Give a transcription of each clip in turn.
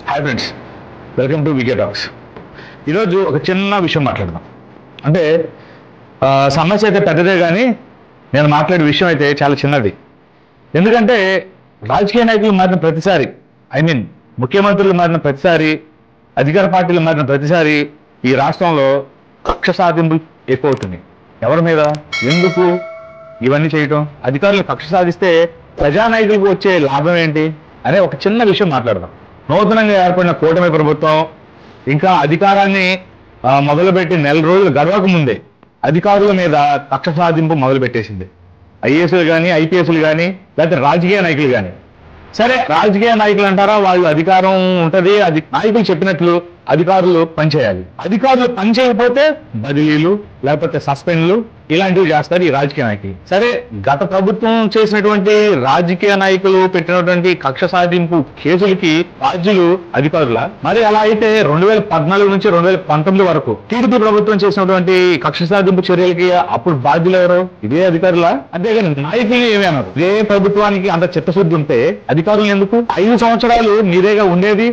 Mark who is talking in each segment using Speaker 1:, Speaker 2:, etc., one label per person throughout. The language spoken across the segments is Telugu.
Speaker 1: Hi friends, welcome to VK Talks. ఈరోజు ఒక చిన్న విషయం మాట్లాడదాం. అంటే సమస్య అయితే పెద్దదే, కానీ నేను మాట్లాడే విషయం అయితే చాలా చిన్నది. ఎందుకంటే రాజకీయ నాయకులు మారిన ప్రతిసారి, ముఖ్యమంత్రులు మారిన ప్రతిసారి, అధికార పార్టీలు మారిన ప్రతిసారి ఈ రాష్ట్రంలో కక్ష సాధింపులు ఎక్కువ అవుతుంది. ఎవరి మీద, ఎందుకు ఇవన్నీ చేయటం? అధికారులు కక్ష సాధిస్తే ప్రజానాయకులకు వచ్చే లాభం ఏంటి అనే ఒక చిన్న విషయం మాట్లాడదాం. నూతనంగా ఏర్పడిన కూటమి ప్రభుత్వం ఇంకా అధికారాన్ని మొదలుపెట్టి నెల రోజులు గడవక ముందే అధికారుల మీద కక్ష సాధింపు మొదలు పెట్టేసింది. ఐఏఎస్లు కానీ, ఐపీఎస్లు కానీ, లేకపోతే రాజకీయ నాయకులు కానీ. సరే, రాజకీయ నాయకులు అంటారా, వాళ్ళు అధికారం ఉంటుంది, అది నాయకులు చెప్పినట్లు అధికారులు పనిచేయాలి. అధికారులు పనిచేయకపోతే బదిలీలు లేకపోతే సస్పెండ్లు ఇలాంటివి చేస్తారు ఈ రాజకీయ నాయకులు. సరే, గత ప్రభుత్వం చేసినటువంటి రాజకీయ నాయకులు పెట్టినటువంటి కక్ష సాధింపు కేసులకి బాధ్యులు అధికారుల? మరి అలా అయితే 2014 నుంచి 2019 వరకు టీడీపీ ప్రభుత్వం చేసినటువంటి కక్ష సాధింపు చర్యలకి అప్పుడు బాధ్యులు ఎవరు? ఇదే అధికారుల? అంతేగాని నాయకులు ఏమీ అన్నారు. ఇదే ప్రభుత్వానికి అంత చిత్తశుద్ధి ఉంటే అధికారులు ఎందుకు? 5 సంవత్సరాలు మీరేగా ఉండేది.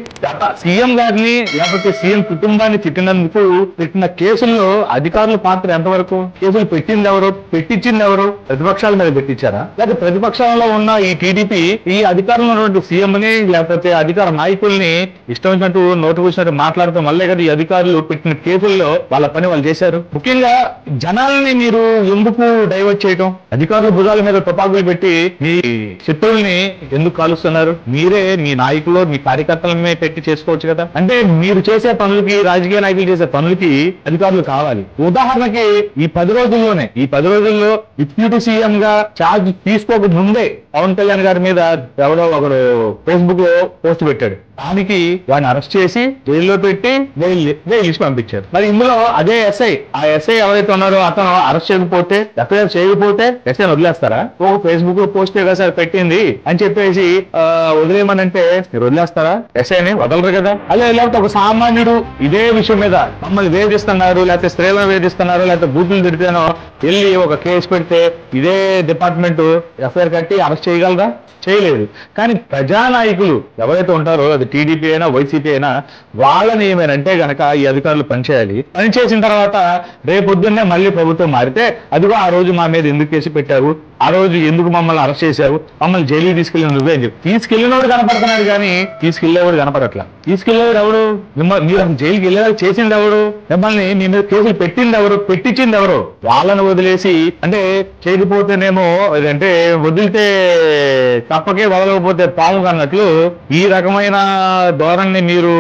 Speaker 1: సీఎం గారిని లేకపోతే సీఎం కుటుంబాన్ని తిట్టినందుకు పెట్టిన కేసుల్లో అధికారుల పాత్ర ఎంతవరకు? కేసులు పెట్టింది ఎవరు, పెట్టించింది ఎవరు? ప్రతిపక్షాల మీద పెట్టించారా? లేకపోతే ప్రతిపక్షంలో ఉన్న ఈ టీడీపీ ఈ అధికారంలో ఉన్నటువంటి సీఎంని లేకపోతే అధికార నాయకుల్ని ఇష్టం వచ్చినట్టు నోటు కూర్చున్నట్టు మాట్లాడటం వల్లే కదా ఈ అధికారులు పెట్టిన కేసుల్లో వాళ్ళ పని వాళ్ళు చేశారు. ముఖ్యంగా జనాలని మీరు ఎందుకు డైవర్ట్ చేయటం? అధికారుల భుజాల మీద తుపాకులు పెట్టి మీ శత్రువుల్ని ఎందుకు కాలుస్తున్నారు? మీరే మీ నాయకులు, మీ కార్యకర్తలమే పెట్టి చేసుకోవచ్చు కదా. అంటే మీరు చేసే పనులకి, రాజకీయ నాయకులు చేసే పనులకి అధికారులు కావాలి. ఉదాహరణకి ఈ 10 రోజుల్లో డిప్యూటీ సీఎం గా ఛార్జ్ తీసుకోక ముందే పవన్ కళ్యాణ్ గారి మీద ఎవరో ఒకడు ఫేస్బుక్ లో పోస్ట్ పెట్టాడు. దానికి వాడిని అరెస్ట్ చేసి జైల్లో పెట్టి జైలు పంపించారు. మరి ఇందులో అదే ఎస్ఐ, ఆ ఎస్ఐ ఎవరైతే ఉన్నారో అతను అరెస్ట్ చేయకపోతే, ఎఫ్ఐఆర్ చేయకపోతే ఎస్ఐని వదిలేస్తారా? ఓ ఫేస్బుక్ లో పోస్ట్ కదా సార్ పెట్టింది అని చెప్పేసి వదిలేయమనంటే మీరు వదిలేస్తారా? ఎస్ఐని వదలరు కదా. అదే లేకపోతే ఒక సామాన్యుడు ఇదే విషయం మీద మమ్మల్ని వేధిస్తున్నారు, లేకపోతే స్త్రీలను వేధిస్తున్నారు, లేకపోతే బూతులు తిడితేనో వెళ్ళి ఒక కేసు పెడితే ఇదే డిపార్ట్మెంట్ ఎఫ్ఐఆర్ కట్టి అరెస్ట్ చేయగలరా? చేయలేదు. కానీ ప్రజానాయకులు ఎవరైతే ఉంటారో, అది టీడీపీ అయినా వైసీపీ అయినా, వాళ్ళని ఏమైనంటే గనక ఈ అధికారులు పనిచేయాలి. పనిచేసిన తర్వాత రేపొద్దున్నే మళ్ళీ ప్రభుత్వం మారితే అదిగో ఆ రోజు మా మీద ఎందుకు కేసు పెట్టారు, ఆ రోజు ఎందుకు మమ్మల్ని అరెస్ట్ చేశారు, మమ్మల్ని జైలుకి తీసుకెళ్ళిన నువ్వే అని చెప్పి తీసుకెళ్ళినోడు కనపడుతున్నాడు, కానీ తీసుకెళ్లేవాడు కనపడట్లా. తీసుకెళ్లేవాడు ఎవడు? మీరు జైలుకి వెళ్ళేవాడు చేసింది ఎవడు? మిమ్మల్ని మీ మీద కేసులు పెట్టింది ఎవరు, పెట్టించింది ఎవరు? వాళ్ళని వదిలేసి, అంటే చేయకపోతేనేమో అంటే వదిలితే తప్పకే వదలకపోతే పాము అన్నట్లు ఈ రకమైన ధోరణిని మీరు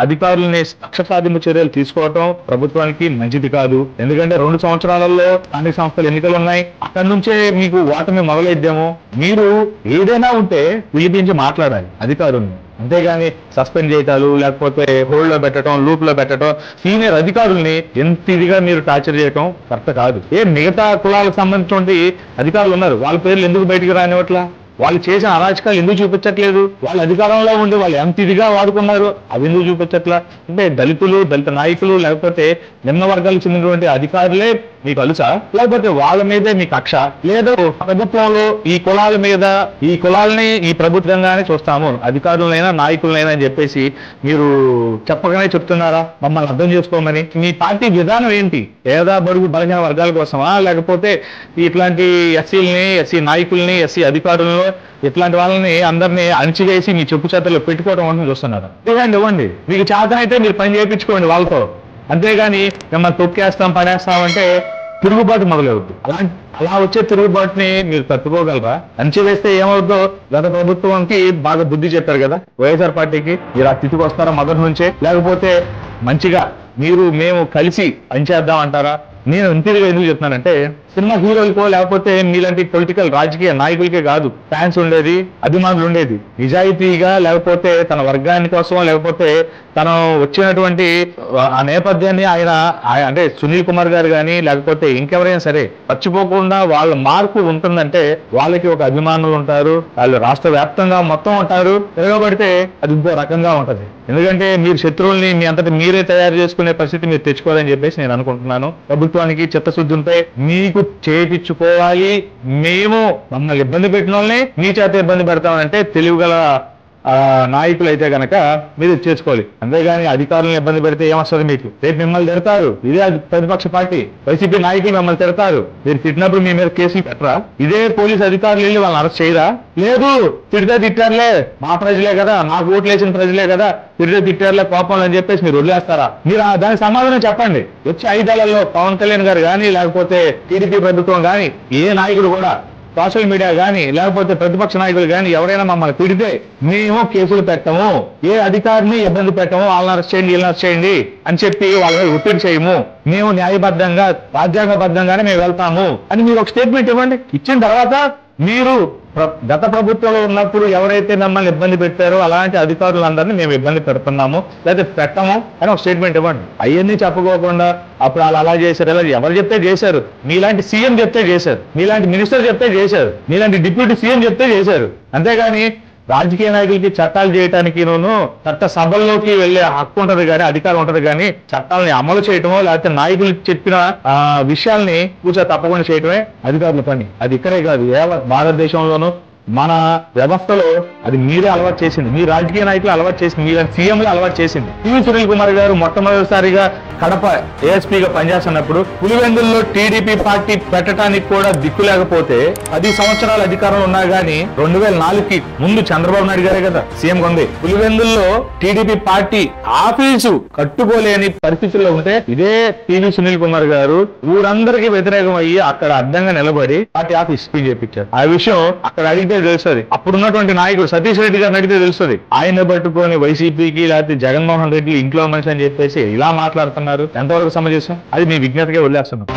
Speaker 1: అధికారులని కక్ష సాధింపు చర్యలు తీసుకోవటం ప్రభుత్వానికి మంచిది కాదు. ఎందుకంటే 2 సంవత్సరాలలో స్థానిక సంస్థలు ఎన్నికలు ఉన్నాయి. అక్కడి నుంచే మీకు ఓటమి మొదలైద్దామో. మీరు ఏదైనా ఉంటే పిలిపించి మాట్లాడాలి అధికారుల్ని, అంతేగాని సస్పెండ్ చేయటాలు, లేకపోతే హోల్డ్ లో పెట్టడం, లూప్ లో పెట్టడం, సీనియర్ అధికారుల్ని ఎంత ఇదిగా మీరు టార్చర్ చేయటం కరెక్ట్ కాదు. మిగతా కులాలకు సంబంధించిన అధికారులు ఉన్నారు, వాళ్ళ పేర్లు ఎందుకు బయటికి రానివ్వట్లా? వాళ్ళు చేసిన అరాచకాలు ఎందుకు చూపించట్లేదు? వాళ్ళ అధికారంలో ఉండి వాళ్ళు ఎంత ఇదిగా వాడుకున్నారు, అవి ఎందుకు చూపించట్లా? అంటే దళితులు, దళిత నాయకులు, లేకపోతే నిమ్న వర్గాలకు చెందినటువంటి అధికారులే మీకు అలుసా? లేకపోతే వాళ్ళ మీదే మీ కక్ష? లేదు, ప్రభుత్వంలో ఈ కులాల మీద, ఈ కులాలని ఈ ప్రభుత్వంగానే చూస్తాము, అధికారులైనా నాయకులైనా అని చెప్పేసి మీరు చెప్పగానే చెప్తున్నారా మమ్మల్ని అర్థం చేసుకోమని? మీ పార్టీ విధానం ఏంటి? పేద బడుగు బలహీన వర్గాల కోసమా, లేకపోతే ఇట్లాంటి ఎస్సీలని, ఎస్సీ నాయకుల్ని, ఎస్సీ అధికారులను, ఇట్లాంటి వాళ్ళని అందరినీ అణిచివేసి మీ చెప్పు చేతల్లో పెట్టుకోవడం అంటే చూస్తున్నారు? ఇవ్వండి, మీకు చేతనైతే మీరు పని చేయించుకోండి వాళ్ళతో, అంతేగాని మిమ్మల్ని తొక్కేస్తాం, పడేస్తామంటే తిరుగుబాటు మొదలవుతుంది. అలా వచ్చే తిరుగుబాటుని మీరు తట్టుకోగలరా? అణిచివేస్తే ఏమవుతుందో గత ప్రభుత్వానికి బాగా బుద్ధి చెప్పారు కదా వైఎస్ఆర్ పార్టీకి. మీరు ఆ స్థితికి వస్తారా మొదటి నుంచే? లేకపోతే మంచిగా మేము కలిసి పనిచేద్దాం అంటారా? నేను ఇంటిగా ఎందుకు చెప్తున్నానంటే, సినిమా హీరోలకో లేకపోతే మీలాంటి పొలిటికల్ రాజకీయ నాయకులకే కాదు ఫ్యాన్స్ ఉండేది, అభిమానులు ఉండేది. నిజాయితీగా, లేకపోతే తన వర్గాని కోసం, లేకపోతే తను వచ్చినటువంటి ఆ నేపథ్యాన్ని ఆయన అంటే సునీల్ కుమార్ గారు కానీ లేకపోతే ఇంకెవరైనా సరే మర్చిపోకుండా వాళ్ళ మార్పు ఉంటుందంటే వాళ్ళకి ఒక అభిమానులు ఉంటారు, వాళ్ళు రాష్ట్ర వ్యాప్తంగా మొత్తం ఉంటారు. తిరగబడితే అది ఇంకో రకంగా ఉంటది. ఎందుకంటే మీరు శత్రువుల్ని మీ అంతటి మీరే తయారు చేసుకునే పరిస్థితి మీరు తెచ్చుకోవాలని చెప్పేసి నేను అనుకుంటున్నాను. ప్రభుత్వానికి చిత్తశుద్ధి ఉంటే మీకు చేయించుకోవాలి. మేము మమ్మల్ని ఇబ్బంది పెట్టిన వాళ్ళని మీ చేత ఇబ్బంది పెడతామంటే తెలివిగల నాయకులు అయితే కనుక మీరు చేసుకోవాలి. అంతేగాని అధికారులను ఇబ్బంది పెడితే ఏమొస్తుంది మీకు? రేపు మిమ్మల్ని తిడతారు. ఇదే ప్రతిపక్ష పార్టీ వైసీపీ నాయకులు మిమ్మల్ని తిడతారు. మీరు తిట్టినప్పుడు మీ మీద కేసులు పెట్టరా? ఇదే పోలీస్ అధికారులు వెళ్ళి వాళ్ళని అరెస్ట్ చేయరా? లేదు, తిడితే తిట్టారులే, మా ప్రజలే కదా, నాకు ఓట్లు వేసిన ప్రజలే కదా, తిడితే తిట్టారులే కోపం అని చెప్పేసి మీరు వదిలేస్తారా? మీరు దానికి సమాధానం చెప్పండి. వచ్చి 5 ఏళ్లలో పవన్ కళ్యాణ్ గారు కానీ, లేకపోతే టీడీపీ ప్రభుత్వం కానీ, ఏ నాయకుడు కూడా, సోషల్ మీడియా కానీ, లేకపోతే ప్రతిపక్ష నాయకులు కానీ ఎవరైనా మమ్మల్ని తిడితే మేము కేసులు పెట్టము, ఏ అధికారిని ఇబ్బంది పెట్టము, వాళ్ళని అరెస్ట్ చేయండి, వీళ్ళని అరెస్ట్ చేయండి అని చెప్పి వాళ్ళని ఒత్తిడి చేయము, మేము న్యాయబద్ధంగా రాజ్యాంగబద్ధంగానే మేము వెళ్తాము అని మీరు ఒక స్టేట్మెంట్ ఇవ్వండి. ఇచ్చిన తర్వాత మీరు గత ప్రభుత్వంలో ఉన్నప్పుడు ఎవరైతే మమ్మల్ని ఇబ్బంది పెట్టారో అలాంటి అధికారులందరినీ మేము ఇబ్బంది పెడుతున్నాము లేదా పెట్టము అని ఒక స్టేట్మెంట్ ఇవ్వండి. అవన్నీ చెప్పుకోకుండా అప్పుడు వాళ్ళు అలా చేశారు, ఇలా ఎవరు చెప్తే చేశారు. మీలాంటి సీఎం చెప్తే చేశారు, మీలాంటి మినిస్టర్ చెప్తే చేశారు, మీలాంటి డిప్యూటీ సీఎం చెప్తే చేశారు. అంతేగాని రాజకీయ నాయకులకి చట్టాలు చేయడానికి చట్ట సభల్లోకి వెళ్లే హక్కు ఉంటది కానీ, అధికారం ఉంటది కానీ, చట్టాలని అమలు చేయటమో లేకపోతే నాయకులు చెప్పిన విషయాల్ని కూర్చో తప్పకుండా చేయటమే అధికారుల పని. అది ఇక్కడే కాదు, భారతదేశంలోనూ మన వ్యవస్థలో అది మీరే అలవాటు చేసింది, మీ రాజకీయ నాయకులు అలవాటు చేసింది, మీ సీఎంలు అలవాటు చేసింది. పివి సునీల్ కుమార్ గారు మొట్టమొదటిసారిగా కడప ఏఎస్పీగా పనిచేస్తున్నప్పుడు పులివెందుల్లో టీడీపీ పార్టీ పెట్టడానికి కూడా దిక్కు లేకపోతే 10 సంవత్సరాల అధికారంలో ఉన్నా గానీ 2004కి ముందు చంద్రబాబు నాయుడు గారే కదా సీఎం ఉంది. పులివెందుల్లో టీడీపీ పార్టీ ఆఫీసు కట్టుకోలేని పరిస్థితుల్లో ఉంటే ఇదే పివి సునీల్ కుమార్ గారు ఊరందరికీ వ్యతిరేకం అయ్యి అక్కడ అడ్డంగా నిలబడి పార్టీ ఆఫీస్ చేపించారు. ఆ విషయం అక్కడ అడిగితే తెలుస్తుంది. అప్పుడున్నటువంటి నాయకుడు సతీష్ రెడ్డి గారిని అడిగితే తెలుస్తుంది. ఆయన పట్టుకొని వైసీపీకి లేకపోతే జగన్మోహన్ రెడ్డి ఇంట్లో మనిషి అని చెప్పేసి ఇలా మాట్లాడుతున్నారు. ఎంతవరకు సమంజసం? అది మీ విజ్ఞతగా వదిలేస్తున్నాం.